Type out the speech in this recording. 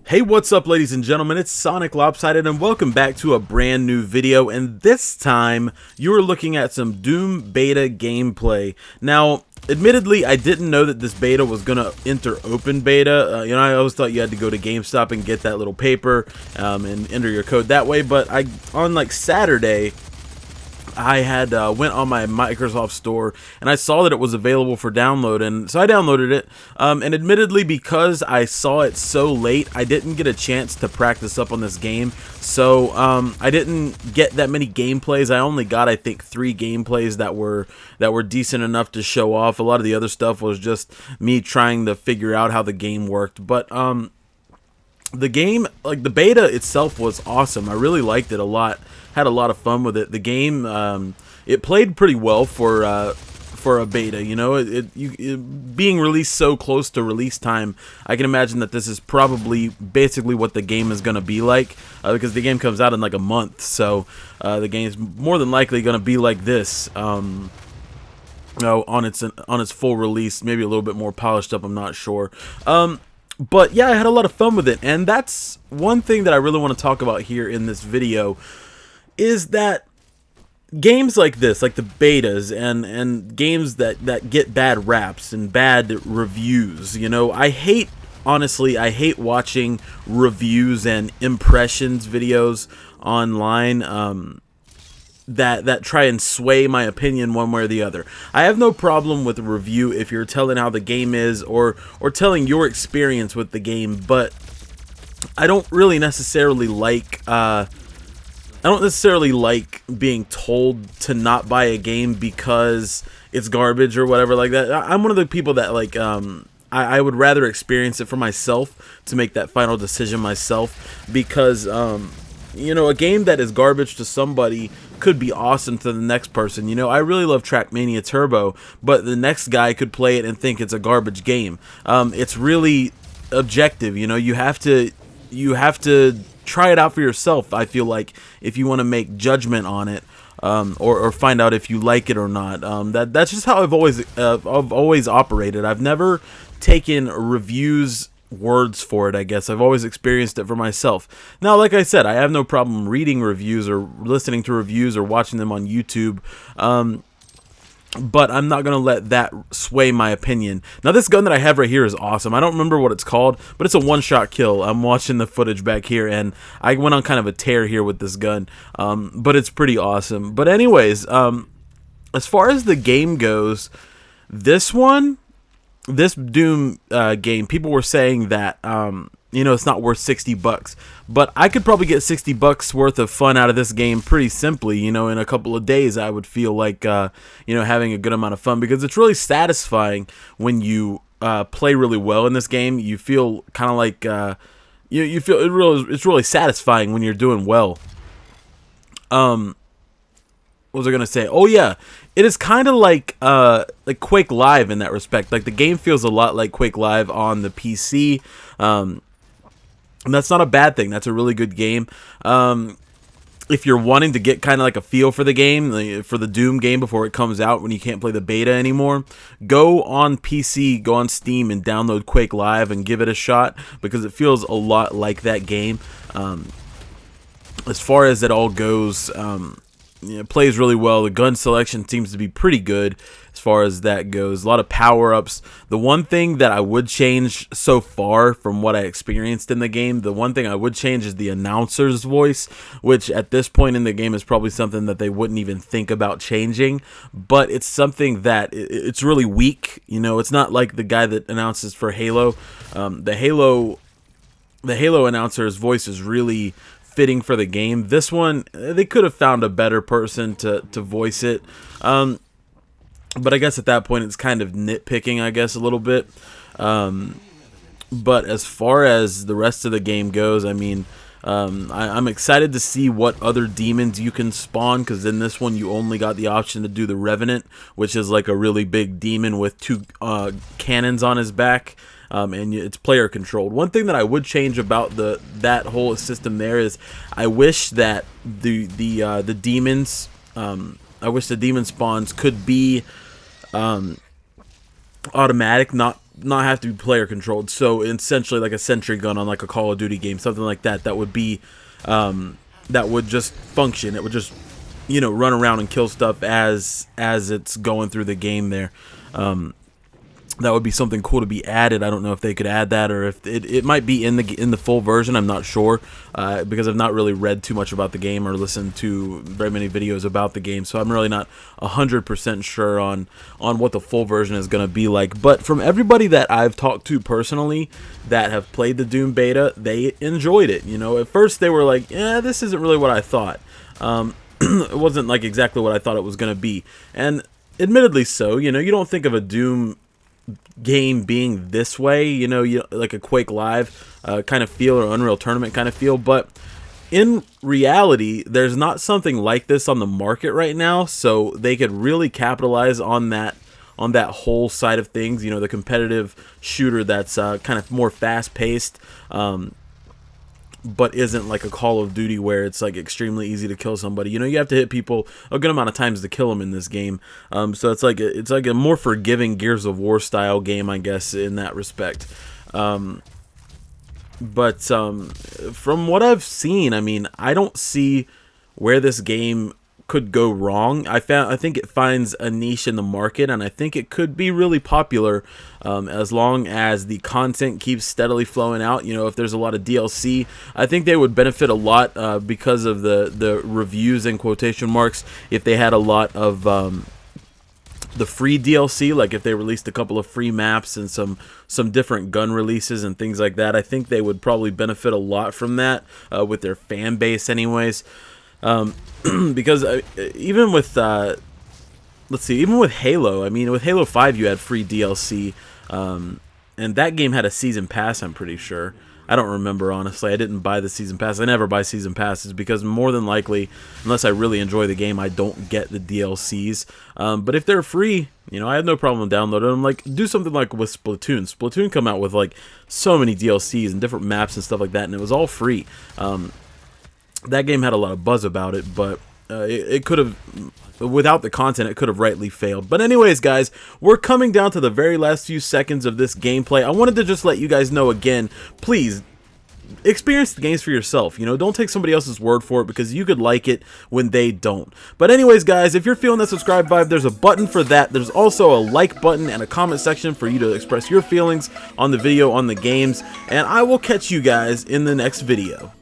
Hey, what's up, ladies and gentlemen? It's SONICLOPSIDED, and welcome back to a brand new video. And this time, you are looking at some Doom beta gameplay. Now, admittedly, I didn't know that this beta was gonna enter open beta. I always thought you had to go to GameStop and get that little paper and enter your code that way. But on like Saturday, I had went on my Microsoft store and I saw that it was available for download, and so I downloaded it. And admittedly, because I saw it so late, I didn't get a chance to practice up on this game. So I didn't get that many gameplays. I only got, I think, 3 gameplays that were decent enough to show off. A lot of the other stuff was just me trying to figure out how the game worked. But the game, like the beta itself, was awesome. I really liked it a lot. Had a lot of fun with it. The game, it played pretty well for a beta. You know, it being released so close to release time, I can imagine that this is probably basically what the game is going to be like, because the game comes out in like a month. So the game's more than likely going to be like this. On its full release, maybe a little bit more polished up. I'm not sure. But yeah, I had a lot of fun with it, and that's one thing that I really want to talk about here in this video, is that games like this, like the betas and games that get bad raps and bad reviews, you know, honestly, I hate watching reviews and impressions videos online that try and sway my opinion one way or the other. I have no problem with a review if you're telling how the game is or telling your experience with the game, but I don't really necessarily like being told to not buy a game because it's garbage or whatever like that. I'm one of the people that I would rather experience it for myself to make that final decision myself, because you know, a game that is garbage to somebody could be awesome to the next person. You know, I really love Trackmania Turbo, but the next guy could play it and think it's a garbage game. It's really objective. You know, you have to try it out for yourself, I feel like, if you want to make judgment on it, or find out if you like it or not. That's just how I've always operated. I've never taken reviews words for it, I guess. I've always experienced it for myself. Now, like I said, I have no problem reading reviews or listening to reviews or watching them on YouTube, but I'm not going to let that sway my opinion. Now, this gun that I have right here is awesome. I don't remember what it's called, but it's a one-shot kill. I'm watching the footage back here, and I went on kind of a tear here with this gun, but it's pretty awesome. But anyways, as far as the game goes, this Doom game, people were saying that you know, it's not worth $60, but I could probably get $60 worth of fun out of this game pretty simply. You know, in a couple of days, I would feel like you know, having a good amount of fun, because it's really satisfying when you play really well in this game. You feel kind of like you feel it's really satisfying when you're doing well. What was I gonna say? Oh yeah, it is kind of like Quake Live in that respect. Like, the game feels a lot like Quake Live on the PC, and that's not a bad thing. That's a really good game. If you're wanting to get kind of like a feel for the game, for the Doom game before it comes out, when you can't play the beta anymore, go on PC, go on Steam, and download Quake Live and give it a shot, because it feels a lot like that game. As far as it all goes, it plays really well. The gun selection seems to be pretty good as far as that goes. A lot of power-ups. The one thing that I would change so far from what I experienced in the game, the one thing I would change is the announcer's voice, which at this point in the game is probably something that they wouldn't even think about changing, but it's something that it's really weak. You know, it's not like the guy that announces for Halo. The Halo announcer's voice is really fitting for the game. This one, they could have found a better person to voice it, but I guess at that point it's kind of nitpicking, I guess, a little bit. But as far as the rest of the game goes, I mean, I'm excited to see what other demons you can spawn, because in this one you only got the option to do the Revenant, which is like a really big demon with 2 cannons on his back. And it's player controlled. One thing that I would change about that whole system there is I wish that the demons, I wish the demon spawns could be automatic, not not have to be player controlled. So essentially like a sentry gun on like a Call of Duty game, something like that, that would be that would just function. It would just, you know, run around and kill stuff as it's going through the game there. That would be something cool to be added. I don't know if they could add that, or if it might be in the full version. I'm not sure, because I've not really read too much about the game or listened to very many videos about the game, so I'm really not 100% sure on what the full version is going to be like. But from everybody that I've talked to personally that have played the Doom beta, they enjoyed it. You know, at first they were like, "Yeah, this isn't really what I thought." It wasn't like exactly what I thought it was going to be, and admittedly so. You know, you don't think of a Doom game being this way, you know, like a Quake Live kind of feel, or Unreal Tournament kind of feel, but in reality there's not something like this on the market right now, so they could really capitalize on that whole side of things, you know, the competitive shooter that's kind of more fast-paced, but isn't like a Call of Duty where it's like extremely easy to kill somebody. You know, you have to hit people a good amount of times to kill them in this game. So it's like a more forgiving Gears of War style game, I guess, in that respect. But from what I've seen, I mean, I don't see where this game could go wrong. I think it finds a niche in the market, and I think it could be really popular, as long as the content keeps steadily flowing out. You know, if there's a lot of DLC, I think they would benefit a lot because of the reviews in quotation marks. If they had a lot of the free DLC, like if they released a couple of free maps and some different gun releases and things like that, I think they would probably benefit a lot from that with their fan base anyways. Because even with even with Halo, I mean, with Halo 5 you had free DLC, and that game had a season pass, I'm pretty sure. I don't remember, honestly. I didn't buy the season pass. I never buy season passes because more than likely, unless I really enjoy the game, I don't get the DLCs. But if they're free, you know, I have no problem downloading them. Like, do something like with Splatoon. Splatoon come out with like so many DLCs and different maps and stuff like that, and it was all free. That game had a lot of buzz about it, but it could have, without the content, it could have rightly failed. But anyways, guys, we're coming down to the very last few seconds of this gameplay. I wanted to just let you guys know again, please, experience the games for yourself. You know, don't take somebody else's word for it, because you could like it when they don't. But anyways, guys, if you're feeling that subscribe vibe, there's a button for that. There's also a like button and a comment section for you to express your feelings on the video, on the games, and I will catch you guys in the next video.